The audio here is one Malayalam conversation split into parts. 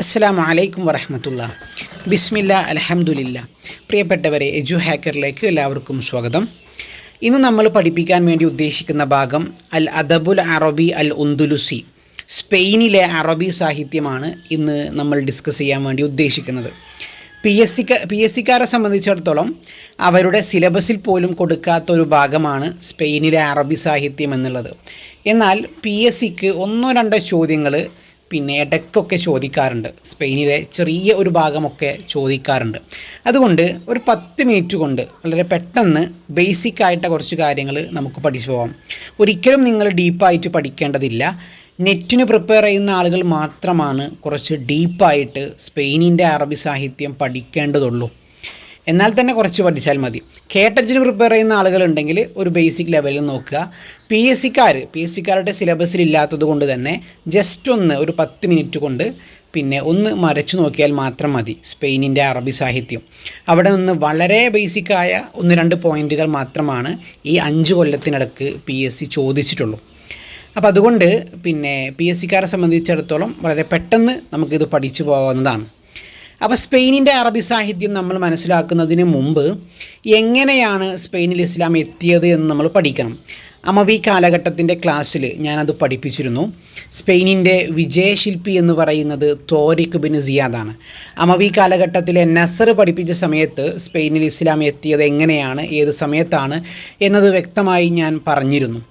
അസ്സലാമു അലൈക്കും വറഹ്മത്തുള്ളാഹി. ബിസ്മില്ലാ അൽഹംദുലില്ലാ. പ്രിയപ്പെട്ടവരെ, എജു ഹാക്കറിലേക്ക് എല്ലാവർക്കും സ്വാഗതം. ഇന്ന് നമ്മൾ പഠിപ്പിക്കാൻ വേണ്ടി ഉദ്ദേശിക്കുന്ന ഭാഗം അൽ അദബുൽ അറബി അൽ ഉന്ദുലുസി, സ്പെയിനിലെ അറബി സാഹിത്യമാണ് ഇന്ന് നമ്മൾ ഡിസ്കസ് ചെയ്യാൻ വേണ്ടി ഉദ്ദേശിക്കുന്നത്. പി എസ് സിക്കാരെ സംബന്ധിച്ചിടത്തോളം അവരുടെ സിലബസിൽ പോലും കൊടുക്കാത്തൊരു ഭാഗമാണ് സ്പെയിനിലെ അറബി സാഹിത്യം എന്നുള്ളത്. എന്നാൽ പി എസ് സിക്ക് ഒന്നോ രണ്ടോ ചോദ്യങ്ങൾ ഇടയ്ക്കൊക്കെ ചോദിക്കാറുണ്ട്. സ്പെയിനിലെ ചെറിയ ഒരു ഭാഗമൊക്കെ ചോദിക്കാറുണ്ട്. അതുകൊണ്ട് ഒരു 10 മിനിറ്റ് കൊണ്ട് വളരെ പെട്ടെന്ന് ബേസിക്കായിട്ട് കുറച്ച് കാര്യങ്ങൾ നമുക്ക് പഠിച്ചു പോകാം. ഒരിക്കലും നിങ്ങൾ ഡീപ്പായിട്ട് പഠിക്കേണ്ടതില്ല. നെറ്റിന് പ്രിപ്പയർ ചെയ്യുന്ന ആളുകൾ മാത്രമാണ് കുറച്ച് ഡീപ്പായിട്ട് സ്പെയിനിൻ്റെ അറബി സാഹിത്യം പഠിക്കേണ്ടതുള്ളൂ. എന്നാൽ തന്നെ കുറച്ച് പഠിച്ചാൽ മതി. കേട്ടറ്റിന് പ്രിപ്പയർ ചെയ്യുന്ന ആളുകളുണ്ടെങ്കിൽ ഒരു ബേസിക് ലെവലിൽ നോക്കുക. പി എസ് സിക്കാരുടെ സിലബസിൽ ഇല്ലാത്തത് കൊണ്ട് തന്നെ ജസ്റ്റ് ഒരു 10 മിനിറ്റ് കൊണ്ട് ഒന്ന് മരച്ചു നോക്കിയാൽ മാത്രം മതി സ്പെയിനിൻ്റെ അറബി സാഹിത്യം. അവിടെ നിന്ന് വളരെ ബേസിക്കായ 1-2 പോയിൻറ്റുകൾ മാത്രമാണ് ഈ 5 കൊല്ലത്തിനിടക്ക് പി എസ് സി ചോദിച്ചിട്ടുള്ളൂ. അപ്പോൾ അതുകൊണ്ട് പി എസ് സിക്കാരെ സംബന്ധിച്ചിടത്തോളം വളരെ പെട്ടെന്ന് നമുക്കിത് പഠിച്ചു പോകാവുന്നതാണ്. അപ്പോൾ സ്പെയിനിൻ്റെ അറബി സാഹിത്യം നമ്മൾ മനസ്സിലാക്കുന്നതിന് മുമ്പ് എങ്ങനെയാണ് സ്പെയിനിൽ ഇസ്ലാം എത്തിയത് എന്ന് നമ്മൾ പഠിക്കണം. അമവി കാലഘട്ടത്തിൻ്റെ ക്ലാസ്സിൽ ഞാനത് പഠിപ്പിച്ചിരുന്നു. സ്പെയിനിൻ്റെ വിജയശില്പി എന്ന് പറയുന്നത് തോരിഖ് ബിൻ സിയാദാണ്. അമവി കാലഘട്ടത്തിലെ നസർ പഠിപ്പിച്ച സമയത്ത് സ്പെയിനിൽ ഇസ്ലാം എത്തിയത് എങ്ങനെയാണ്, ഏത് സമയത്താണ് എന്നത് വ്യക്തമായി ഞാൻ പറഞ്ഞിരുന്നു.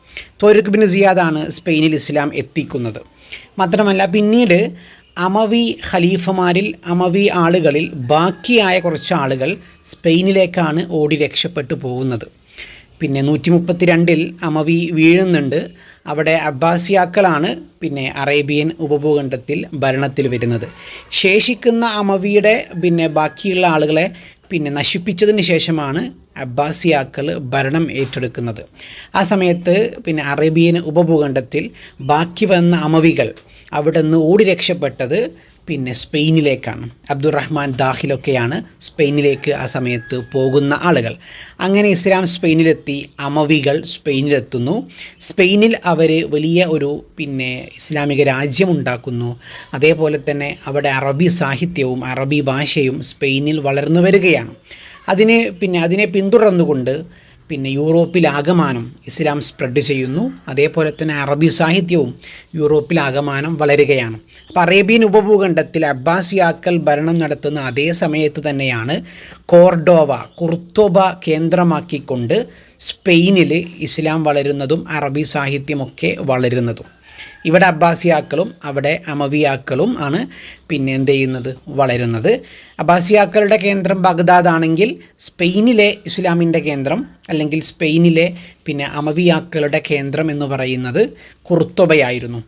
തോരിഖ് ബിൻ സിയാദാണ് സ്പെയിനിൽ ഇസ്ലാം എത്തിക്കുന്നത്. മാത്രമല്ല പിന്നീട് അമവി ഖലീഫമാരിൽ, അമവി ആളുകളിൽ ബാക്കിയായ കുറച്ച് ആളുകൾ സ്പെയിനിലേക്കാണ് ഓടി രക്ഷപ്പെട്ടു പോകുന്നത്. 132 അമവി വീഴുന്നുണ്ട്. അവിടെ അബ്ബാസിയാക്കളാണ് അറേബ്യൻ ഉപഭൂഖണ്ഡത്തിൽ ഭരണത്തിൽ വരുന്നത്. ശേഷിക്കുന്ന അമവിയുടെ ബാക്കിയുള്ള ആളുകളെ നശിപ്പിച്ചതിന് ശേഷമാണ് അബ്ബാസിയാക്കൾ ഭരണം ഏറ്റെടുക്കുന്നത്. ആ സമയത്ത് അറേബ്യൻ ഉപഭൂഖണ്ഡത്തിൽ ബാക്കി വന്ന അമവികൾ അവിടെ നിന്ന് ഓടി രക്ഷപ്പെട്ടത് സ്പെയിനിലേക്കാണ്. അബ്ദുറഹ്മാൻ ദാഖിലൊക്കെയാണ് സ്പെയിനിലേക്ക് ആ സമയത്ത് പോകുന്ന ആളുകൾ. അങ്ങനെ ഇസ്ലാം സ്പെയിനിലെത്തി, അമവികൾ സ്പെയിനിലെത്തുന്നു. സ്പെയിനിൽ അവർ വലിയ ഒരു ഇസ്ലാമിക രാജ്യമുണ്ടാക്കുന്നു. അതേപോലെ തന്നെ അവിടെ അറബി സാഹിത്യവും അറബി ഭാഷയും സ്പെയിനിൽ വളർന്നു വരികയാണ്. അതിനെ പിന്തുടർന്നുകൊണ്ട് യൂറോപ്പിലാകമാനം ഇസ്ലാം സ്പ്രെഡ് ചെയ്യുന്നു. അതേപോലെ തന്നെ അറബി സാഹിത്യവും യൂറോപ്പിലാകമാനം വളരുകയാണ്. അപ്പോൾ അറേബ്യൻ ഉപഭൂഖണ്ഡത്തിൽ അബ്ബാസിയാക്കൾ ഭരണം നടത്തുന്ന അതേ സമയത്ത് തന്നെയാണ് കുർത്തോബ കേന്ദ്രമാക്കിക്കൊണ്ട് സ്പെയിനിൽ ഇസ്ലാം വളരുന്നതും അറബി സാഹിത്യമൊക്കെ വളരുന്നതും. ഇവിടെ അബ്ബാസിയാക്കളും അവിടെ അമവിയാക്കളും ആണ് വളരുന്നത്. അബ്ബാസിയാക്കളുടെ കേന്ദ്രം ബഗ്ദാദ് ആണെങ്കിൽ സ്പെയിനിലെ ഇസ്ലാമിൻ്റെ കേന്ദ്രം, അല്ലെങ്കിൽ സ്പെയിനിലെ അമവിയാക്കളുടെ കേന്ദ്രം എന്ന് പറയുന്നത് കുർത്തോബയായിരുന്നു.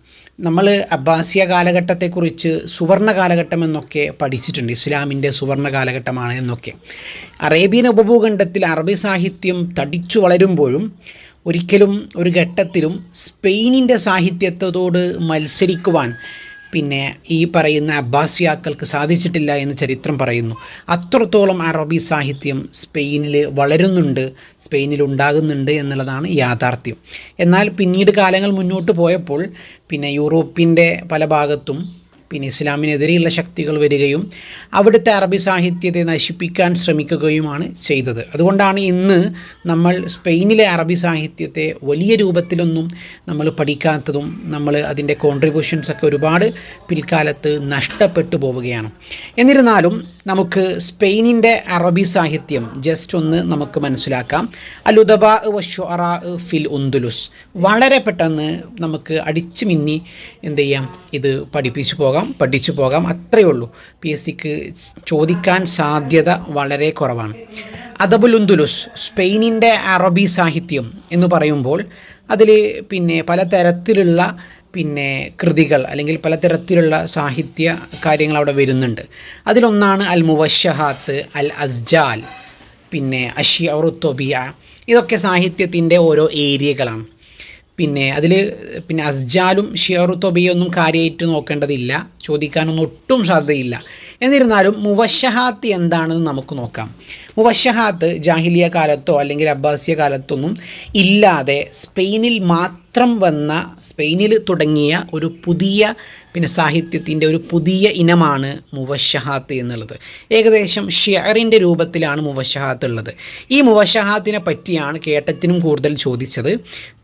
നമ്മൾ അബ്ബാസിയ കാലഘട്ടത്തെക്കുറിച്ച് സുവർണ കാലഘട്ടം എന്നൊക്കെ പഠിച്ചിട്ടുണ്ട്. ഇസ്ലാമിൻ്റെ സുവർണ കാലഘട്ടമാണ് എന്നൊക്കെ. അറേബ്യൻ ഉപഭൂഖണ്ഡത്തിൽ അറബി സാഹിത്യം തടിച്ചു വളരുമ്പോഴും ഒരിക്കലും ഒരു ഘട്ടത്തിലും സ്പെയിനിൻ്റെ സാഹിത്യത്തോട് മത്സരിക്കുവാൻ ഈ പറയുന്ന അബ്ബാസിയാക്കൾക്ക് സാധിച്ചിട്ടില്ല എന്ന് ചരിത്രം പറയുന്നു. അത്രത്തോളം അറബി സാഹിത്യം സ്പെയിനിൽ വളരുന്നുണ്ട്, സ്പെയിനിൽ ഉണ്ടാകുന്നുണ്ട് എന്നുള്ളതാണ് യാഥാർത്ഥ്യം. എന്നാൽ പിന്നീട് കാലങ്ങൾ മുന്നോട്ട് പോയപ്പോൾ യൂറോപ്പിൻ്റെ പല ഭാഗത്തും ഇസ്ലാമിനെതിരെയുള്ള ശക്തികൾ വരികയും അവിടുത്തെ അറബി സാഹിത്യത്തെ നശിപ്പിക്കാൻ ശ്രമിക്കുകയുമാണ് ചെയ്തത്. അതുകൊണ്ടാണ് ഇന്ന് നമ്മൾ സ്പെയിനിലെ അറബി സാഹിത്യത്തെ വലിയ രൂപത്തിലൊന്നും നമ്മൾ പഠിക്കാത്തതും നമ്മൾ അതിൻ്റെ കോൺട്രിബ്യൂഷൻസൊക്കെ ഒരുപാട് പിൽക്കാലത്ത് നഷ്ടപ്പെട്ടു പോവുകയാണ്. എന്നിരുന്നാലും നമുക്ക് സ്പെയിനിൻ്റെ അറബി സാഹിത്യം ജസ്റ്റ് നമുക്ക് മനസ്സിലാക്കാം. അലുദബാ വശുഅറാ ഫിൽ ഉന്ദുലുസ്. വളരെ പെട്ടെന്ന് നമുക്ക് അടിച്ചു മിന്നി ഇത് പഠിച്ചു പോകാം. അത്രയേ ഉള്ളൂ. പി എസ് സിക്ക് ചോദിക്കാൻ സാധ്യത വളരെ കുറവാണ്. അദബുൽ ഉന്ദുലുസ്, സ്പെയിനിൻ്റെ അറബി സാഹിത്യം എന്ന് പറയുമ്പോൾ അതിൽ പലതരത്തിലുള്ള കൃതികൾ അല്ലെങ്കിൽ പലതരത്തിലുള്ള സാഹിത്യ കാര്യങ്ങൾ അവിടെ വരുന്നുണ്ട്. അതിലൊന്നാണ് അൽ മുവശഹാത്ത്, അൽ അസ്ജാൽ, അഷ്യാഉ ത്വബിയ. ഇതൊക്കെ സാഹിത്യത്തിൻ്റെ ഓരോ ഏരിയകളാണ്. അതിൽ അസ്ജാലും ഷിയറു തൊബിയൊന്നും കാര്യമായിട്ട് നോക്കേണ്ടതില്ല, ചോദിക്കാനൊന്നും ഒട്ടും സാധ്യതയില്ല. എന്നിരുന്നാലും മുവശഹാത്ത് എന്താണെന്ന് നമുക്ക് നോക്കാം. മുവശഹാത്ത് ജാഹിലിയ കാലത്തോ അല്ലെങ്കിൽ അബ്ബാസിയ കാലത്തൊന്നും ഇല്ലാതെ സ്പെയിനിൽ മാത്രം വന്ന, സ്പെയിനിൽ തുടങ്ങിയ ഒരു പുതിയ പിന്നെ സാഹിത്യത്തിൻ്റെ ഒരു പുതിയ ഇനമാണ് മുവശഹാത്ത് എന്നുള്ളത്. ഏകദേശം ഷിഅറിൻ്റെ രൂപത്തിലാണ് മുവശഹാത്ത് ഉള്ളത്. ഈ മുവശഹാത്തിനെ പറ്റിയാണ് കേട്ടത്തിനും കൂടുതൽ ചോദിച്ചത്.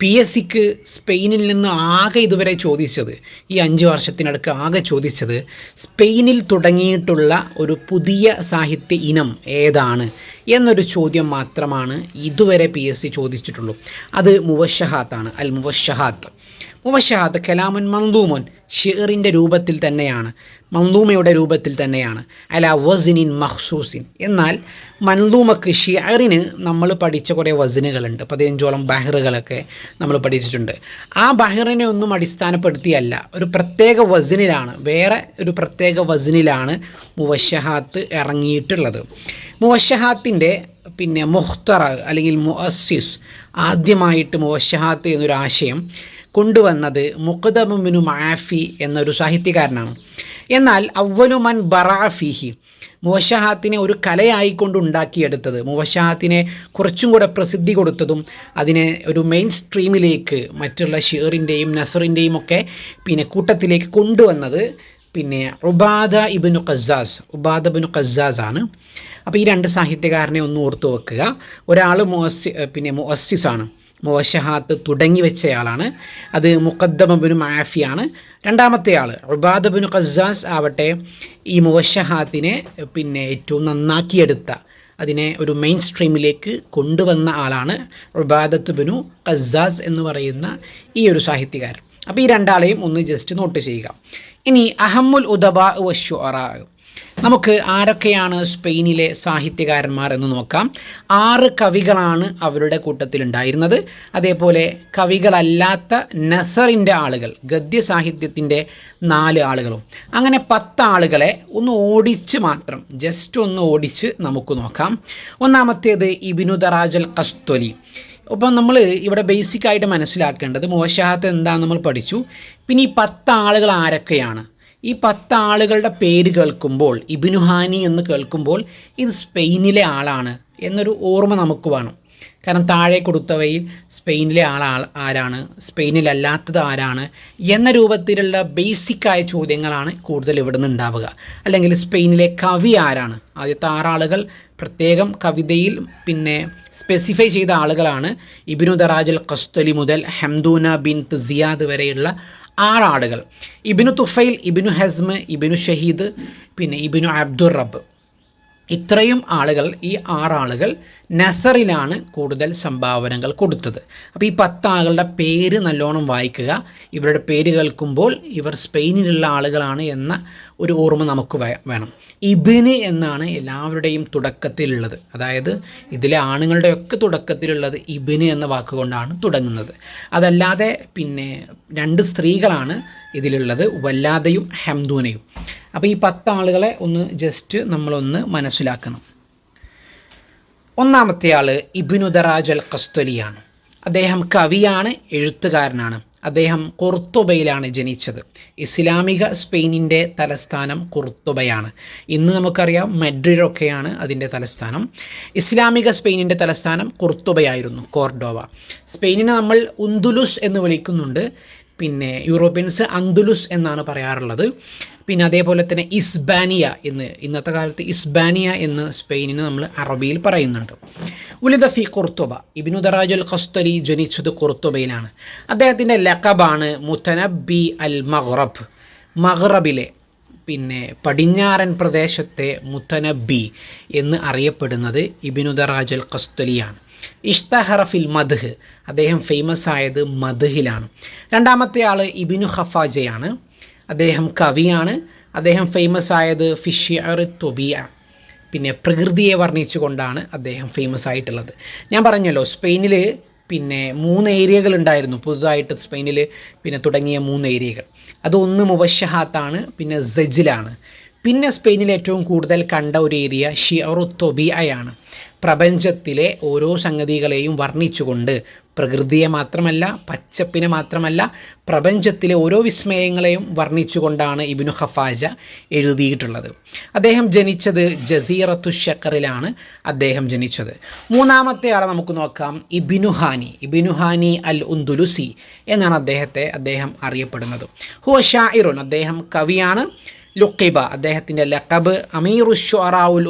PSCക്ക് സ്പെയിനിൽ നിന്ന് ആകെ ഇതുവരെ ചോദിച്ചത്, ഈ 5 വർഷത്തിനടുക്ക് ആകെ ചോദിച്ചത്, സ്പെയിനിൽ തുടങ്ങിയിട്ടുള്ള ഒരു പുതിയ സാഹിത്യ ഇനം ഏതാണ് എന്നൊരു ചോദ്യം മാത്രമാണ് ഇതുവരെ PSC ചോദിച്ചിട്ടുള്ളൂ. അത് മുവശഹാത്താണ്. അൽ മുവശഹാത്ത്. മുവശഹാത്ത് കലാമുൻ മൻദൂമുൻ, ഷിഅറിൻ്റെ രൂപത്തിൽ തന്നെയാണ്, മൻദൂമയുടെ രൂപത്തിൽ തന്നെയാണ്, അല വസ്നിൻ മഖ്സൂസിൻ. എന്നാൽ മൻദൂമക്ക് ഷിഅറിന് നമ്മൾ പഠിച്ച കുറേ വസ്നുകളുണ്ട്, 15ഓളം ബഹറുകളൊക്കെ നമ്മൾ പഠിച്ചിട്ടുണ്ട്. ആ ബഹറിനെ ഒന്നും അടിസ്ഥാനപ്പെടുത്തിയല്ല, ഒരു പ്രത്യേക വസ്നിലാണ്, വേറെ ഒരു പ്രത്യേക വസ്നിലാണ് മുവശഹാത്ത് ഇറങ്ങിയിട്ടുള്ളത്. മുവശഹാത്തിൻ്റെ പിന്നെ മുഖ്തറ അല്ലെങ്കിൽ മുഅസ്സിസ്, ആദ്യമായിട്ട് മുവശഹാത്ത് എന്നൊരു ആശയം കൊണ്ടുവന്നത് മുഖ്തദം ബിനു മആഫി എന്നൊരു സാഹിത്യകാരനാണ്. എന്നാൽ അവ്വലുമൻ ബറാഫിഹി, മുവശഹാത്തിനെ ഒരു കലയായിക്കൊണ്ട് ഉണ്ടാക്കിയെടുത്തത്, മുവശഹാത്തിനെ കുറച്ചും കൂടെ പ്രസിദ്ധി കൊടുത്തതും അതിനെ ഒരു മെയിൻ സ്ട്രീമിലേക്ക് മറ്റുള്ള ഷിഅറിൻ്റെയും നസറിൻ്റെയും ഒക്കെ പിന്നെ കൂട്ടത്തിലേക്ക് കൊണ്ടുവന്നത് പിന്നെ ഉബാദ ഇബ്നു ഖസ്സാസ് ആണ്. അപ്പോൾ ഈ 2 സാഹിത്യകാരനെ ഒന്ന് ഓർത്തു വെക്കുക. ഒരാൾ മുഅസ്സിസാണ്, മുവശഹാത്ത് തുടങ്ങി വെച്ചയാളാണ്, അത് മുഖദ്ദം ബിനു മആഫിയാണ്. രണ്ടാമത്തെ ആൾ ഉബാദ ബിനു ഖസ്സാസ് ആവട്ടെ ഈ മുവശഹാത്തിനെ പിന്നെ ഏറ്റവും നന്നാക്കിയെടുത്ത, അതിനെ ഒരു മെയിൻ സ്ട്രീമിലേക്ക് കൊണ്ടുവന്ന ആളാണ് ഉബാദത്ത് ബിനു ഖസ്സാസ് എന്ന് പറയുന്ന ഈ ഒരു സാഹിത്യകാരൻ. അപ്പോൾ ഈ 2 ആളെയും ഒന്ന് ജസ്റ്റ് നോട്ട് ചെയ്യുക. ഇനി അഹമ്മുൽ ഉദബാ വശുഅറാ, നമുക്ക് ആരൊക്കെയാണ് സ്പെയിനിലെ സാഹിത്യകാരന്മാർ എന്ന് നോക്കാം. 6 കവികളാണ് അവരുടെ കൂട്ടത്തിലുണ്ടായിരുന്നത്. അതേപോലെ കവികളല്ലാത്ത നസറിൻ്റെ ആളുകൾ, ഗദ്യ സാഹിത്യത്തിൻ്റെ 4 ആളുകളും, അങ്ങനെ 10 ആളുകളെ ഒന്ന് ഓടിച്ച് മാത്രം, ജസ്റ്റ് ഒന്ന് ഓടിച്ച് നമുക്ക് നോക്കാം. ഒന്നാമത്തേത് ഇബ്നു ദറാജൽ ഖസ്ത്വലി. അപ്പം നമ്മൾ ഇവിടെ ബേസിക്കായിട്ട് മനസ്സിലാക്കേണ്ടത് മുവശഹാത്ത് എന്താണെന്ന് നമ്മൾ പഠിച്ചു. പിന്നെ ഈ 10 ആളുകൾ ആരൊക്കെയാണ്? ഈ 10 ആളുകളുടെ പേര് കേൾക്കുമ്പോൾ, ഇബ്നു ഹാനി എന്ന് കേൾക്കുമ്പോൾ ഇത് സ്പെയിനിലെ ആളാണ് എന്നൊരു ഓർമ്മ നമുക്ക് വേണം. കാരണം താഴെ കൊടുത്തവയിൽ സ്പെയിനിലെ ആരാണ്, സ്പെയിനിലല്ലാത്തത് ആരാണ് എന്ന രൂപത്തിലുള്ള ബേസിക്കായ ചോദ്യങ്ങളാണ് കൂടുതൽ ഇവിടെ നിന്ന് ഉണ്ടാവുക. അല്ലെങ്കിൽ സ്പെയിനിലെ കവി ആരാണ്, ആദ്യത്തെ 6 ആളുകൾ പ്രത്യേകം കവിതയിൽ പിന്നെ സ്പെസിഫൈ ചെയ്ത ആളുകളാണ്. ഇബ്നു ദറാജൽ ഖസ്ത്വലി മുതൽ ഹംദൂന ബിൻത് സിയാദ് വരെയുള്ള 6 ആളുകൾ. ഇബ്നു തുഫൈൽ, ഇബ്നു ഹസ്മ്, ഇബ്നു ഷഹീദ്, പിന്നെ ഇബ്നു അബ്ദുർ റബ്ബ്, ഇത്രയും ആളുകൾ, ഈ 6 ആളുകൾ നസറിലാണ് കൂടുതൽ സംഭാവനകൾ കൊടുത്തത്. അപ്പോൾ ഈ 10 ആളുകളുടെ പേര് നല്ലോണം വായിക്കുക. ഇവരുടെ പേര് കേൾക്കുമ്പോൾ ഇവർ സ്പെയിനിലുള്ള ആളുകളാണ് എന്ന ഒരു ഓർമ്മ നമുക്ക് വേണം. ഇബ്ന് എന്നാണ് എല്ലാവരുടെയും തുടക്കത്തിലുള്ളത്, അതായത് ഇതിലെ ആണുങ്ങളുടെയൊക്കെ തുടക്കത്തിലുള്ളത് ഇബ്ന് എന്ന വാക്കുകൊണ്ടാണ് തുടങ്ങുന്നത്. അതല്ലാതെ പിന്നെ 2 സ്ത്രീകളാണ് ഇതിലുള്ളത്, വല്ലാദയും ഹംദൂനയും. അപ്പോൾ ഈ 10 ആളുകളെ ഒന്ന് ജസ്റ്റ് നമ്മളൊന്ന് മനസ്സിലാക്കണം. ഒന്നാമത്തെ ആൾ ഇബ്നു ദറാജൽ ഖസ്ത്വലിയാണ്. അദ്ദേഹം കവിയാണ്, എഴുത്തുകാരനാണ്. അദ്ദേഹം കുർത്തുബയിലാണ് ജനിച്ചത്. ഇസ്ലാമിക സ്പെയിനിൻ്റെ തലസ്ഥാനം കുർത്തുബയാണ്. ഇന്ന് നമുക്കറിയാം മഡ്രിഡൊക്കെയാണ് അതിൻ്റെ തലസ്ഥാനം. ഇസ്ലാമിക സ്പെയിനിൻ്റെ തലസ്ഥാനം കുർത്തുബയായിരുന്നു, കോർഡോവ. സ്പെയിനിനെ നമ്മൾ ഉന്തുലുസ് എന്ന് വിളിക്കുന്നുണ്ട്, പിന്നെ യൂറോപ്യൻസ് അന്തുലുസ് എന്നാണ് പറയാറുള്ളത്. പിന്നെ അതേപോലെ തന്നെ ഇസ്ബാനിയ എന്ന്, ഇന്നത്തെ കാലത്ത് ഇസ്ബാനിയ എന്ന് സ്പെയിനിന് നമ്മൾ അറബിയിൽ പറയുന്നുണ്ട്. ഉലിദ ഫി കുർത്തുബ. ഇബ്നു ദറാജൽ ഖസ്ത്വലി ജനിച്ചത് കുർത്തുബയിലാണ്. അദ്ദേഹത്തിൻ്റെ ലഖബാണ് മുത്തനബി അൽ മഗ്റബ്. മഗ്റബിലെ പിന്നെ പടിഞ്ഞാറൻ പ്രദേശത്തെ മുത്തനബി എന്ന് അറിയപ്പെടുന്നത് ഇബ്നു ദറാജൽ ഖസ്ത്വലിയാണ്. ഇഷ്തഹറ ഫിൽ മദ്ഹ്, അദ്ദേഹം ഫേമസ് ആയത് മദ്ഹിലാണ്. രണ്ടാമത്തെ ആൾ ഇബ്നു ഖഫാജയാണ്. അദ്ദേഹം കവിയാണ്. അദ്ദേഹം ഫേമസ് ആയത് ഫിഷിഅർ തൊബിയ, പിന്നെ പ്രകൃതിയെ വർണ്ണിച്ചുകൊണ്ടാണ് അദ്ദേഹം ഫേമസ് ആയിട്ടുള്ളത്. ഞാൻ പറഞ്ഞല്ലോ സ്പെയിനിൽ പിന്നെ 3 ഏരിയകൾ ഉണ്ടായിരുന്നു, പുതുതായിട്ട് സ്പെയിനിൽ പിന്നെ തുടങ്ങിയ 3 ഏരിയകൾ. അതൊന്ന് മുവശഹാത്താണ്, പിന്നെ സജിലാണ്. പിന്നെ സ്പെയിനിൽ ഏറ്റവും കൂടുതൽ കണ്ട ഒരു ഏരിയ ഷിഅറു തൊബിയയാണ്. പ്രപഞ്ചത്തിലെ ഓരോ സംഗതികളെയും വർണ്ണിച്ചുകൊണ്ട് പ്രകൃതിയെ മാത്രമല്ല, പച്ചപ്പിനെ മാത്രമല്ല, പ്രപഞ്ചത്തിലെ ഓരോ വിസ്മയങ്ങളെയും വർണ്ണിച്ചുകൊണ്ടാണ് ഇബ്നു ഖഫാജ എഴുതിയിട്ടുള്ളത്. അദ്ദേഹം ജനിച്ചത് ജസീറത്തു ഷക്കറിലാണ് അദ്ദേഹം ജനിച്ചത്. മൂന്നാമത്തെ ആളെ നമുക്ക് നോക്കാം, ഇബ്നു ഹാനി അൽ ഉന്ദുലുസി എന്നാണ് അദ്ദേഹം അറിയപ്പെടുന്നത്. ഹുവ ഷാഇറുൻ, അദ്ദേഹം കവിയാണ്. ലുഖിബ, അദ്ദേഹത്തിൻ്റെ ലഖബ് അമീറുശ്ശുഅറാഉൽ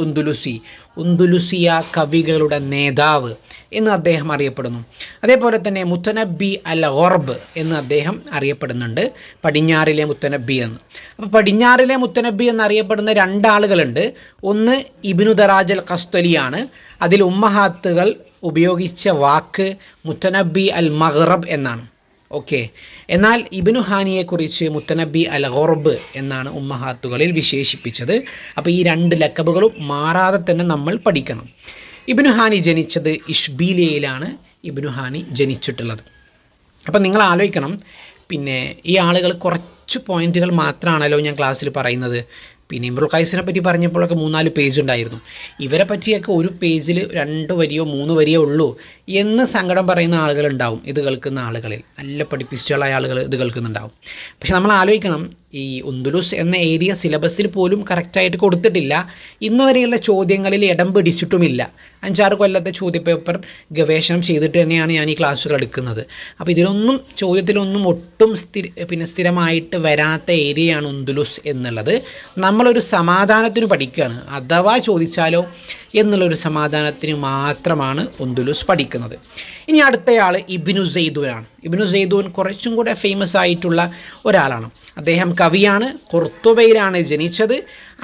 ഉന്ദുലുസിയ കവികളുടെ നേതാവ് എന്ന് അദ്ദേഹം അറിയപ്പെടുന്നു. അതേപോലെ തന്നെ മുത്തനബി അൽ ഗർബ് എന്ന് അദ്ദേഹം അറിയപ്പെടുന്നുണ്ട്, പടിഞ്ഞാറിലെ മുത്തനബി എന്ന്. അപ്പോൾ പടിഞ്ഞാറിലെ മുത്തനബി എന്നറിയപ്പെടുന്ന രണ്ടാളുകളുണ്ട്. ഒന്ന് ഇബ്നു ദറാജ് അൽ ഖസ്തലിയാണ്. അതിൽ ഉമ്മഹാത്തുകൾ ഉപയോഗിച്ച വാക്ക് മുത്തനബി അൽ മഗ്റബ് എന്നാണ്. ഓക്കെ, എന്നാൽ ഇബ്നു ഹാനിയെക്കുറിച്ച് മുത്തനബി അൽ ഗർബ് എന്നാണ് ഉമ്മഹാത്തുകളിൽ വിശേഷിപ്പിച്ചത്. അപ്പോൾ ഈ രണ്ട് ലക്കബുകളും മാറാതെ തന്നെ നമ്മൾ പഠിക്കണം. ഇബ്നു ഹാനി ജനിച്ചത് ഇഷ്ബീലിയയിലാണ് ഇബ്നു ഹാനി ജനിച്ചിട്ടുള്ളത്. അപ്പം നിങ്ങൾ ആലോചിക്കണം, പിന്നെ ഈ ആളുകൾ കുറച്ച് പോയിന്റുകൾ മാത്രമാണല്ലോ ഞാൻ ക്ലാസ്സിൽ പറയുന്നത്. പിന്നെ ഇമ്രുൽ ഖൈസിനെ പറ്റി പറഞ്ഞപ്പോഴൊക്കെ 3-4 പേജ് ഉണ്ടായിരുന്നു. ഇവരെ പറ്റിയൊക്കെ ഒരു പേജിൽ 2 വരിയോ 3 വരിയോ ഉള്ളൂ എന്ന് സങ്കടം പറയുന്ന ആളുകളുണ്ടാവും. ഇത് കേൾക്കുന്ന ആളുകളിൽ നല്ല പഠിപ്പിച്ചുള്ള ആളുകൾ ഇത് കേൾക്കുന്നുണ്ടാവും. പക്ഷെ നമ്മൾ ആലോചിക്കണം, ഈ ഉന്ദുലുസ് എന്ന ഏരിയ സിലബസിൽ പോലും കറക്റ്റായിട്ട് കൊടുത്തിട്ടില്ല. ഇന്ന് വരെയുള്ള ചോദ്യങ്ങളിൽ ഇടം പിടിച്ചിട്ടുമില്ല. 5-6 കൊല്ലത്തെ ചോദ്യപേപ്പർ ഗവേഷണം ചെയ്തിട്ട് തന്നെയാണ് ഞാൻ ഈ ക്ലാസ്സുകൾ എടുക്കുന്നത്. അപ്പോൾ ഇതിലൊന്നും ചോദ്യത്തിലൊന്നും ഒട്ടും സ്ഥിരമായിട്ട് വരാത്ത ഏരിയയാണ് ഉന്ദുലുസ് എന്നുള്ളത്. നമ്മളൊരു സമാധാനത്തിന് പഠിക്കുകയാണ്, അഥവാ ചോദിച്ചാലോ എന്നുള്ളൊരു സമാധാനത്തിന് മാത്രമാണ് ഉന്ദുലുസ് പഠിക്കുന്നത്. ഇനി അടുത്തയാൾ ഇബ്നു സെയ്ദൂനാണ്. ഇബ്നു സെയ്ദൂൻ കുറച്ചും കൂടെ ഫേമസ് ആയിട്ടുള്ള ഒരാളാണ്. അദ്ദേഹം കവിയാണ്, ഖുർത്തുബയിലാണ് ജനിച്ചത്.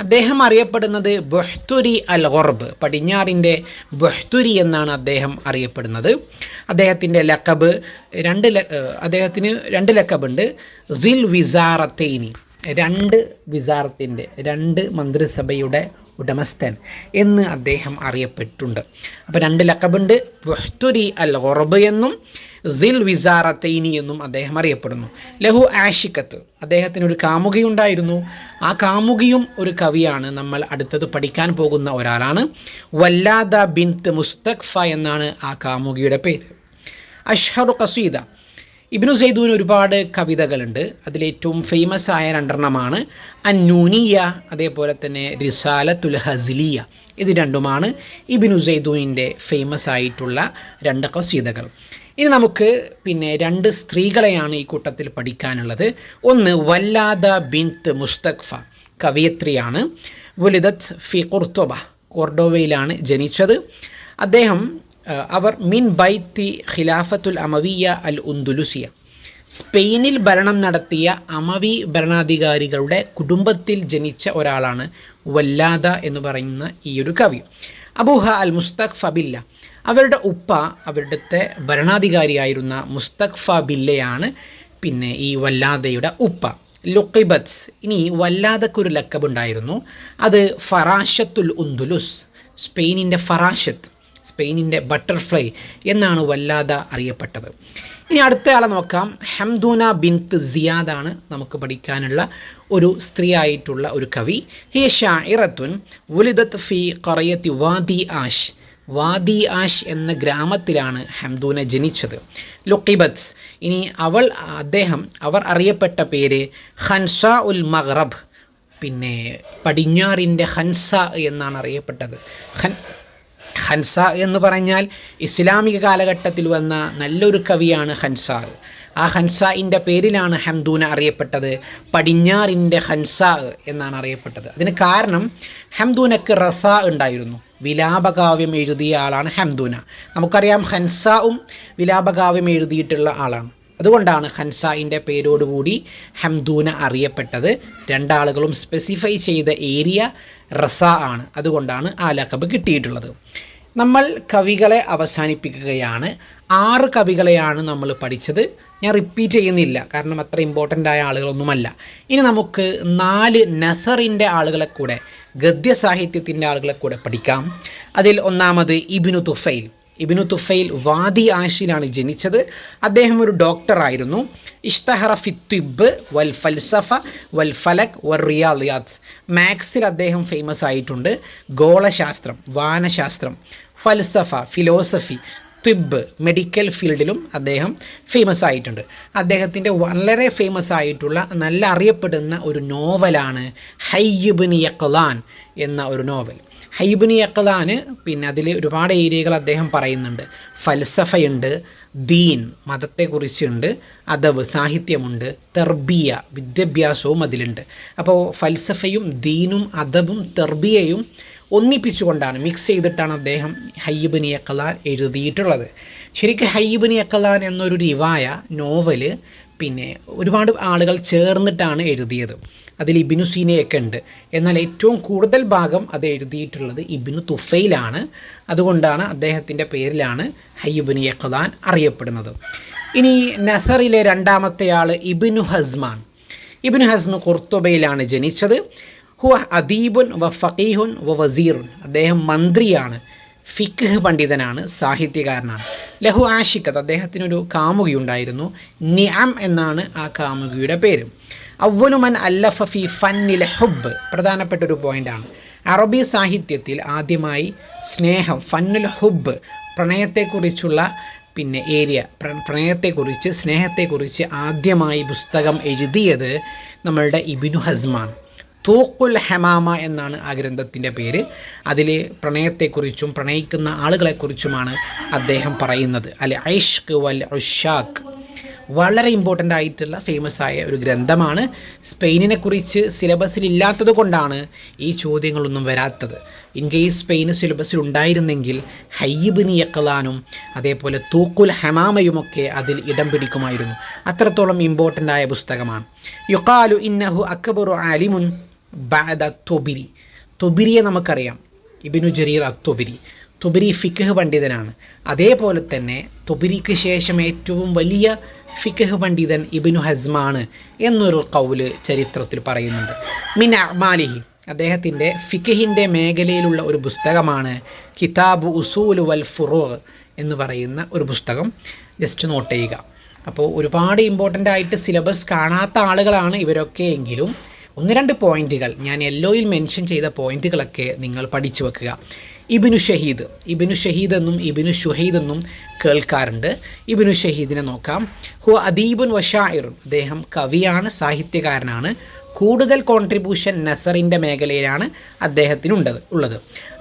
അദ്ദേഹം അറിയപ്പെടുന്നത് ബുഹ്തുരി അൽ ഗർബ്, പടിഞ്ഞാറിൻ്റെ ബുഹ്തുരി എന്നാണ് അദ്ദേഹം അറിയപ്പെടുന്നത്. അദ്ദേഹത്തിൻ്റെ ലക്കബ് അദ്ദേഹത്തിന് 2 ലക്കബുണ്ട്. സിൽ വിസാറത്തൈനി, 2 വിസാറത്തിൻ്റെ 2 മന്ത്രിസഭയുടെ ഉടമസ്ഥൻ എന്ന് അദ്ദേഹം അറിയപ്പെട്ടുണ്ട്. അപ്പോൾ 2 ലക്കബുണ്ട്. ബുഹ്തുരി അൽ ഗർബ് എന്നും സിൽ വിസാറത്തൈനി എന്നും അദ്ദേഹം അറിയപ്പെടുന്നു. ലഹു ആഷിഖത്ത്, അദ്ദേഹത്തിനൊരു കാമുകിയുണ്ടായിരുന്നു. ആ കാമുകിയും ഒരു കവിയാണ്. നമ്മൾ അടുത്തത് പഠിക്കാൻ പോകുന്ന ഒരാളാണ്. വല്ലാദ ബിൻത്ത് മുസ്തഖ്ഫ എന്നാണ് ആ കാമുകിയുടെ പേര്. അഷ്ഹറു ഖസീദ, ഇബ്നു സെയ്ദൂന് ഒരുപാട് കവിതകളുണ്ട്. അതിലേറ്റവും ഫേമസ് ആയ 2 അന്നൂനിയ, അതേപോലെ തന്നെ റിസാലത്തുൽ ഹസ്ലിയ. ഇത് 2 ഇബ്നു സെയ്ദൂനിൻ്റെ ഫേമസ് ആയിട്ടുള്ള 2 ഖസീദകൾ. ഇനി നമുക്ക് പിന്നെ 2 സ്ത്രീകളെയാണ് ഈ കൂട്ടത്തിൽ പഠിക്കാനുള്ളത്. ഒന്ന് വല്ലാദ ബിൻത്ത് മുസ്തഖ്ഫ, കവിയത്രിയാണ്. വുലിദത്ത് ഫി ഖുർത്തുബ, കോർഡോവയിലാണ് ജനിച്ചത്. അവർ മിൻ ബൈത്തി ഖിലാഫത്തുൽ അമവിയ അൽ ഉന്ദുലുസിയ, സ്പെയിനിൽ ഭരണം നടത്തിയ അമവി ഭരണാധികാരികളുടെ കുടുംബത്തിൽ ജനിച്ച ഒരാളാണ് വല്ലാദ എന്ന് പറയുന്ന ഈ ഒരു കവി. അബൂഹ അൽ മുസ്തഖ്ഫ ബില്ല, അവരുടെ ഉപ്പ അവിടുത്തെ ഭരണാധികാരിയായിരുന്ന മുസ്തഖ്ഫ ബില്ലയാണ് പിന്നെ ഈ വല്ലാദയുടെ ഉപ്പ. ലുഖിബത്ത്, ഇനി വല്ലാദക്കൊരു ലക്കബുണ്ടായിരുന്നു. അത് ഫറാഷത്തുൽ ഉന്ദുലുസ്, സ്പെയിനിൻ്റെ ഫറാഷത്ത്, സ്പെയിനിൻ്റെ ബട്ടർഫ്ലൈ എന്നാണ് വല്ലാദ അറിയപ്പെട്ടത്. ഇനി അടുത്ത ആളെ നോക്കാം. ഹംദൂന ബിൻത്ത് സിയാദാണ് നമുക്ക് പഠിക്കാനുള്ള ഒരു സ്ത്രീ ആയിട്ടുള്ള ഒരു കവി. ഹിയ ഷാഇറത്തുൻ വുലിദത്ത് ഫി ഖറയത്തി വാദി ആഷ് എന്ന ഗ്രാമത്തിലാണ് ഹംദൂന ജനിച്ചത്. ലുഖിബത്ത്, ഇനി അവർ അറിയപ്പെട്ട പേര് ഖൻസ ഉൽ മഗ്റബ്, പിന്നെ പടിഞ്ഞാറിൻ്റെ ഖൻസ എന്നാണ് അറിയപ്പെട്ടത്. ഖൻസ എന്ന് പറഞ്ഞാൽ ഇസ്ലാമിക കാലഘട്ടത്തിൽ വന്ന നല്ലൊരു കവിയാണ് ഖൻസ. ആ ഖൻസായിൻ്റെ പേരിലാണ് ഹംദൂന അറിയപ്പെട്ടത്. പടിഞ്ഞാറിൻ്റെ ഖൻസ എന്നാണ് അറിയപ്പെട്ടത്. അതിന് കാരണം ഹംദൂനക്ക് റസ ഉണ്ടായിരുന്നു, വിലാപകാവ്യം എഴുതിയ ആളാണ് ഹംദൂന. നമുക്കറിയാം ഖൻസാവും വിലാപകാവ്യം എഴുതിയിട്ടുള്ള ആളാണ്. അതുകൊണ്ടാണ് ഖൻസായിൻ്റെ പേരോടുകൂടി ഹംദൂന അറിയപ്പെട്ടത്. 2 ആളുകളും സ്പെസിഫൈ ചെയ്ത ഏരിയ റസ ആണ്. അതുകൊണ്ടാണ് ആ ലഖബ് കിട്ടിയിട്ടുള്ളത്. നമ്മൾ കവികളെ അവസാനിപ്പിക്കുകയാണ്. 6 കവികളെയാണ് നമ്മൾ പഠിച്ചത്. ഞാൻ റിപ്പീറ്റ് ചെയ്യുന്നില്ല, കാരണം അത്ര ഇമ്പോർട്ടൻ്റ് ആയ ആളുകളൊന്നുമല്ല. ഇനി നമുക്ക് 4 നസറിൻ്റെ ആളുകളെ കൂടെ, ഗദ്യ സാഹിത്യത്തിൻ്റെ ആളുകളെ കൂടെ പഠിക്കാം. അതിൽ ഒന്നാമത് ഇബ്നു തുഫൈൽ വാദി ആഷിലാണ് ജനിച്ചത്. അദ്ദേഹം ഒരു ഡോക്ടറായിരുന്നു. ഇഷ്തഹറ ഫി തിബ്ബ് വൽ ഫൽസഫ വൽ ഫലക് വൽ റിയാദിയാത്ത്, മാത്സിൽ അദ്ദേഹം ഫേമസ് ആയിട്ടുണ്ട്. ഗോളശാസ്ത്രം, വാനശാസ്ത്രം, ഫൽസഫ, ഫിലോസഫി, തിബ് മെഡിക്കൽ ഫീൽഡിലും അദ്ദേഹം ഫേമസ് ആയിട്ടുണ്ട്. അദ്ദേഹത്തിൻ്റെ വളരെ ഫേമസ് ആയിട്ടുള്ള നല്ല അറിയപ്പെടുന്ന ഒരു നോവലാണ് ഹയ്യ് ഇബ്നു യഖ്ളാൻ എന്ന ഒരു നോവൽ. ഹയ്യ് ഇബ്നു യഖ്ളാൻ പിന്നെ അതിൽ ഒരുപാട് ഏരിയകൾ അദ്ദേഹം പറയുന്നുണ്ട്. ഫൽസഫയുണ്ട്, ദീൻ മതത്തെക്കുറിച്ചുണ്ട്, അദബ് സാഹിത്യമുണ്ട്, തെർബിയ വിദ്യാഭ്യാസവും അതിലുണ്ട്. അപ്പോൾ ഫൽസഫയും ദീനും അദബും തെർബിയയും ഒന്നിപ്പിച്ചുകൊണ്ടാണ്, മിക്സ് ചെയ്തിട്ടാണ് അദ്ദേഹം ഹയ്യ് ഇബ്നു യഖ്ളാൻ എഴുതിയിട്ടുള്ളത്. ശരിക്കും ഹയ്യ് ഇബ്നു യഖ്ളാൻ എന്നൊരു റിവായ നോവല് പിന്നെ ഒരുപാട് ആളുകൾ ചേർന്നിട്ടാണ് എഴുതിയത്. അതിൽ ഇബ്നു സീനയൊക്കെ ഉണ്ട്. എന്നാൽ ഏറ്റവും കൂടുതൽ ഭാഗം അത് എഴുതിയിട്ടുള്ളത് ഇബ്നു തുഫൈലാണ്. അതുകൊണ്ടാണ് അദ്ദേഹത്തിൻ്റെ പേരിലാണ് ഹയ്യ് ഇബ്നു യഖ്ളാൻ അറിയപ്പെടുന്നത്. ഇനി നസറിലെ രണ്ടാമത്തെ ആൾ ഇബ്നു ഹസ്മാണ്. ഇബ്നു ഹസ്മ് ഖുർത്തുബയിലാണ് ജനിച്ചത്. ഹുവ അദീബുൻ വ ഫഖീഹുൻ വ വസീറുൻ. അദ്ദേഹം മന്ത്രിയാണ്, ഫിഖ് പണ്ഡിതനാണ്, സാഹിത്യകാരനാണ്. ലഹു ആഷിഖത്ത്, അദ്ദേഹത്തിനൊരു കാമുകിയുണ്ടായിരുന്നു. നിഅം എന്നാണ് ആ കാമുകിയുടെ പേര്. അവ്വലു മൻ അല്ലഫ ഫി ഫന്നിൽ ഹുബ്ബ്, പ്രധാനപ്പെട്ടൊരു പോയിൻ്റാണ്. അറബി സാഹിത്യത്തിൽ ആദ്യമായി സ്നേഹം, ഫന്നുൽ ഹുബ്ബ്, പ്രണയത്തെക്കുറിച്ചുള്ള പിന്നെ ഏരിയ, പ്രണയത്തെക്കുറിച്ച് സ്നേഹത്തെക്കുറിച്ച് ആദ്യമായി പുസ്തകം എഴുതിയത് നമ്മളുടെ ഇബ്നു ഹസ്മാണ്. തൂഖുൽ ഹമാമ എന്നാണ് ആ ഗ്രന്ഥത്തിൻ്റെ പേര്. അതിൽ പ്രണയത്തെക്കുറിച്ചും പ്രണയിക്കുന്ന ആളുകളെക്കുറിച്ചുമാണ് അദ്ദേഹം പറയുന്നത്. അൽ ഐഷ്ഖ് വൽ ഉഷാഖ് വളരെ ഇമ്പോർട്ടൻ്റ് ആയിട്ടുള്ള ഫേമസ് ആയ ഒരു ഗ്രന്ഥമാണ്. സ്പെയിനിനെ കുറിച്ച് സിലബസിൽ ഇല്ലാത്തത് കൊണ്ടാണ് ഈ ചോദ്യങ്ങളൊന്നും വരാത്തത്. ഇൻ കേസ് സ്പെയിൻ സിലബസിൽ ഉണ്ടായിരുന്നെങ്കിൽ ഹയ്യ് ഇബ്നു യഖ്ളാനും അതേപോലെ തൂഖുൽ ഹമാമയുമൊക്കെ അതിൽ ഇടം പിടിക്കുമായിരുന്നു. അത്രത്തോളം ഇമ്പോർട്ടൻ്റ് ആയ പുസ്തകമാണ്. യുഖാലു ഇന്നഹു അക്ബറു ആലിമുൻ ബഅദ തുബരി. തുബരിയെ നമുക്കറിയാം, ഇബ്നു ജരീർ അത്തുബരി. തുബരി ഫിഖ് പണ്ഡിതനാണ്. അതേപോലെ തന്നെ തുബരിക്ക് ശേഷം ഏറ്റവും വലിയ ഫിഖ് പണ്ഡിതൻ ഇബ്നു ഹസ്മാണ് എന്നൊരു ഖൗല് ചരിത്രത്തിൽ പറയുന്നുണ്ട്. മിൻ അഅ്മാലിഹി, അദ്ദേഹത്തിൻ്റെ ഫിഖിൻ്റെ മേഖലയിലുള്ള ഒരു പുസ്തകമാണ് കിതാബു ഉസൂൽ വൽ ഫുറൂഅ് എന്ന് പറയുന്ന ഒരു പുസ്തകം. ജസ്റ്റ് നോട്ട് ചെയ്യുക. അപ്പോൾ ഒരുപാട് ഇമ്പോർട്ടൻ്റ് ആയിട്ട് സിലബസ് കാണാത്ത ആളുകളാണ് ഇവരൊക്കെ എങ്കിലും ഒന്ന് രണ്ട് പോയിൻറ്റുകൾ ഞാൻ യെല്ലോയിൽ മെൻഷൻ ചെയ്ത പോയിൻറ്റുകളൊക്കെ നിങ്ങൾ പഠിച്ചു വെക്കുക. ഇബ്നു ഷഹീദ്, ഇബ്നു ഷഹീദ് എന്നും ഇബ്നു ഷുഹൈദ് എന്നും കേൾക്കാറുണ്ട്. ഇബ്നു ഷഹീദിനെ നോക്കാം. ഹു അദീബുൻ വഷായിറുൻ, അദ്ദേഹം കവിയാണ്, സാഹിത്യകാരനാണ്. കൂടുതൽ കോൺട്രിബ്യൂഷൻ നസറിൻ്റെ മേഖലയിലാണ് ഉള്ളത്.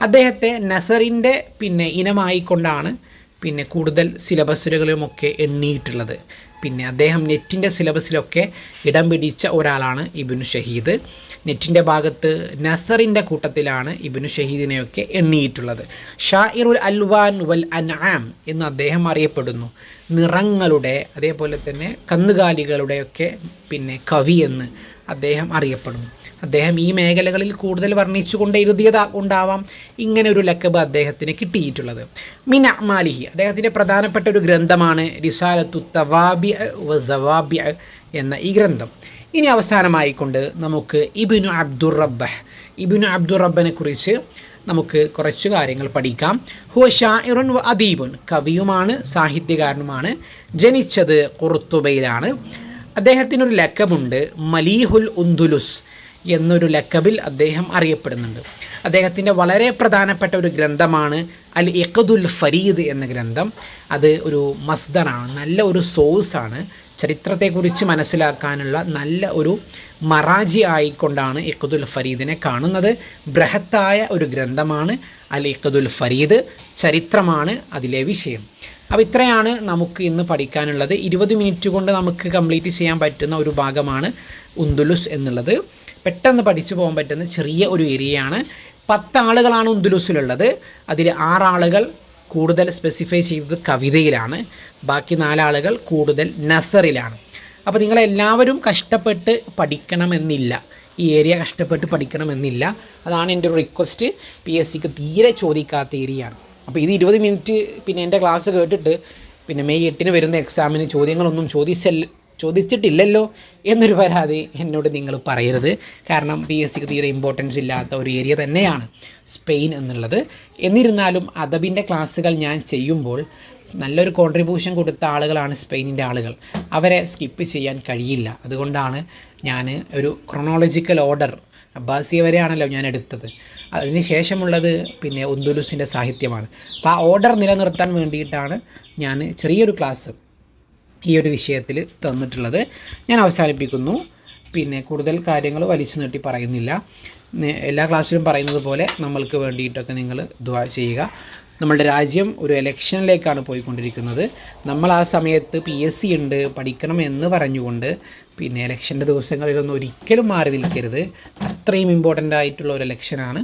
അദ്ദേഹത്തെ നസറിൻ്റെ പിന്നെ ഇനമായിക്കൊണ്ടാണ് പിന്നെ കൂടുതൽ സിലബസുകളുമൊക്കെ എണ്ണിയിട്ടുള്ളത്. പിന്നെ അദ്ദേഹം നെറ്റിൻ്റെ സിലബസിലൊക്കെ ഇടം പിടിച്ച ഒരാളാണ് ഇബ്നു ഷഹീദ്. നെറ്റിൻ്റെ ഭാഗത്ത് നസറിൻ്റെ കൂട്ടത്തിലാണ് ഇബ്നു ഷഹീദിനെയൊക്കെ എണ്ണിയിട്ടുള്ളത്. ഷാഇറുൽ അൽവാൻ വൽ അൻആം എന്ന് അദ്ദേഹം അറിയപ്പെടുന്നു. നിറങ്ങളുടെ അതേപോലെ തന്നെ കന്നുകാലികളുടെയൊക്കെ പിന്നെ കവി എന്ന് അദ്ദേഹം അറിയപ്പെടുന്നു. അദ്ദേഹം ഈ മേഖലകളിൽ കൂടുതൽ വർണ്ണിച്ചുകൊണ്ട് എഴുതിയതാകൊണ്ടാവാം ഇങ്ങനെ ഒരു ലക്കബ് അദ്ദേഹത്തിന് കിട്ടിയിട്ടുള്ളത്. മിൻ അഅ്മാലിഹി, അദ്ദേഹത്തിൻ്റെ പ്രധാനപ്പെട്ട ഒരു ഗ്രന്ഥമാണ് റിസാലത്തു തവാബി വ സവാബി എന്ന ഈ ഗ്രന്ഥം. ഇനി അവസാനമായിക്കൊണ്ട് നമുക്ക് ഇബ്നു അബ്ദുർ റബ്ബിനെ കുറിച്ച് നമുക്ക് കുറച്ച് കാര്യങ്ങൾ പഠിക്കാം. ഹുവ ഷാഇറുൻ വ അദീബുൻ, കവിയുമാണ് സാഹിത്യകാരനുമാണ്. ജനിച്ചത് ഖുർത്തുബയിലാണ്. അദ്ദേഹത്തിനൊരു ലക്കബുണ്ട്, മലീഹുൽ ഉന്ദുലുസ് എന്നൊരു ലക്കബിൽ അദ്ദേഹം അറിയപ്പെടുന്നുണ്ട്. അദ്ദേഹത്തിൻ്റെ വളരെ പ്രധാനപ്പെട്ട ഒരു ഗ്രന്ഥമാണ് അൽ ഇഖ്ദുൽ ഫരീദ് എന്ന ഗ്രന്ഥം. അത് ഒരു മസ്ദറാണ്, നല്ല ഒരു സോഴ്സാണ്. ചരിത്രത്തെക്കുറിച്ച് മനസ്സിലാക്കാനുള്ള നല്ല ഒരു മറാജി ആയിക്കൊണ്ടാണ് ഇഖ്ദുൽ ഫരീദിനെ കാണുന്നത്. ബൃഹത്തായ ഒരു ഗ്രന്ഥമാണ് അൽ ഇഖ്ദുൽ ഫരീദ്. ചരിത്രമാണ് അതിലെ വിഷയം. അപ്പോൾ ഇത്രയാണ് നമുക്ക് ഇന്ന് പഠിക്കാനുള്ളത്. 20 മിനിറ്റ് കൊണ്ട് നമുക്ക് കംപ്ലീറ്റ് ചെയ്യാൻ പറ്റുന്ന ഒരു ഭാഗമാണ് ഉന്ദുലുസ് എന്നുള്ളത്. പെട്ടെന്ന് പഠിച്ചു പോകാൻ പറ്റുന്ന ചെറിയ ഒരു ഏരിയയാണ്. 10 ആളുകളാണ് ഉന്ദുലുസിലുള്ളത്. അതിൽ 6 ആളുകൾ കൂടുതൽ സ്പെസിഫൈ ചെയ്തത് കവിതയിലാണ്, ബാക്കി 4 ആളുകൾ കൂടുതൽ നസറിലാണ്. അപ്പോൾ നിങ്ങളെല്ലാവരും കഷ്ടപ്പെട്ട് പഠിക്കണമെന്നില്ല, ഈ ഏരിയ കഷ്ടപ്പെട്ട് പഠിക്കണമെന്നില്ല. അതാണ് എൻ്റെ ഒരു റിക്വസ്റ്റ്. PSCക്ക് തീരെ ചോദിക്കാത്ത ഏരിയയാണ്. അപ്പോൾ ഇത് 20 മിനിറ്റ് പിന്നെ എൻ്റെ ക്ലാസ് കേട്ടിട്ട് പിന്നെ മെയ് 8 വരുന്ന എക്സാമിന് ചോദ്യങ്ങളൊന്നും ചോദിച്ചിട്ടില്ലല്ലോ എന്നൊരു പരാതി എന്നോട് നിങ്ങൾ പറയരുത്. കാരണം PSCക്ക് തീരെ ഇമ്പോർട്ടൻസ് ഇല്ലാത്ത ഒരു ഏരിയ തന്നെയാണ് സ്പെയിൻ എന്നുള്ളത്. എന്നിരുന്നാലും അദബിൻ്റെ ക്ലാസ്സുകൾ ഞാൻ ചെയ്യുമ്പോൾ നല്ലൊരു കോൺട്രിബ്യൂഷൻ കൊടുത്ത ആളുകളാണ് സ്പെയിനിൻ്റെ ആളുകൾ. അവരെ സ്കിപ്പ് ചെയ്യാൻ കഴിയില്ല. അതുകൊണ്ടാണ് ഞാൻ ഒരു ക്രൊണോളജിക്കൽ ഓർഡർ അബ്ബാസിയ വരെയാണല്ലോ ഞാൻ എടുത്തത്. അതിന് ശേഷമുള്ളത് പിന്നെ ഉന്ദുലുസിൻ്റെ സാഹിത്യമാണ്. അപ്പോൾ ആ ഓർഡർ നിലനിർത്താൻ വേണ്ടിയിട്ടാണ് ഞാൻ ചെറിയൊരു ക്ലാസ് ഈ ഒരു വിഷയത്തിൽ തന്നിട്ടുള്ളത്. ഞാൻ അവസാനിപ്പിക്കുന്നു. പിന്നെ കൂടുതൽ കാര്യങ്ങൾ വലിച്ചു നീട്ടി പറയുന്നില്ല. എല്ലാ ക്ലാസ്സിലും പറയുന്നത് പോലെ നമ്മൾക്ക് വേണ്ടിയിട്ടൊക്കെ നിങ്ങൾ ദുആ ചെയ്യുക. നമ്മളുടെ രാജ്യം ഒരു ഇലക്ഷനിലേക്കാണ് പോയിക്കൊണ്ടിരിക്കുന്നത്. നമ്മൾ ആ സമയത്ത് PSC ഉണ്ട് പഠിക്കണം എന്ന് പറഞ്ഞുകൊണ്ട് പിന്നെ ഇലക്ഷൻ്റെ ദിവസങ്ങളിലൊന്നും ഒരിക്കലും മാറി നിൽക്കരുത്. അത്രയും ഇമ്പോർട്ടൻ്റ് ആയിട്ടുള്ള ഒരു ഇലക്ഷനാണ്.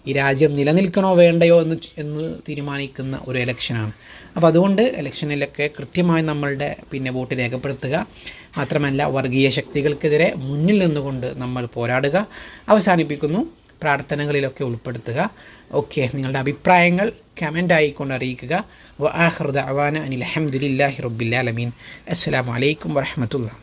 ഈ രാജ്യം നിലനിൽക്കണോ വേണ്ടയോ എന്ന് തീരുമാനിക്കുന്ന ഒരു ഇലക്ഷനാണ്. അപ്പോൾ അതുകൊണ്ട് ഇലക്ഷനിലൊക്കെ കൃത്യമായി നമ്മളുടെ പിന്നെ വോട്ട് രേഖപ്പെടുത്തുക. മാത്രമല്ല വർഗീയ ശക്തികൾക്കെതിരെ മുന്നിൽ നിന്നുകൊണ്ട് നമ്മൾ പോരാടുക. അവസാനിപ്പിക്കുന്നു. പ്രാർത്ഥനകളിലൊക്കെ ഉൾപ്പെടുത്തുക. ഓക്കെ, നിങ്ങളുടെ അഭിപ്രായങ്ങൾ കമൻ്റ് ആയിക്കൊണ്ട് അറിയിക്കുക. വ ആഖിറു ദഅവാന അനിൽ ഹംദുലില്ലാഹി റബ്ബിൽ ആലമീൻ. അസ്സലാമു അലൈക്കും വറഹ്മത്തുള്ളാഹി.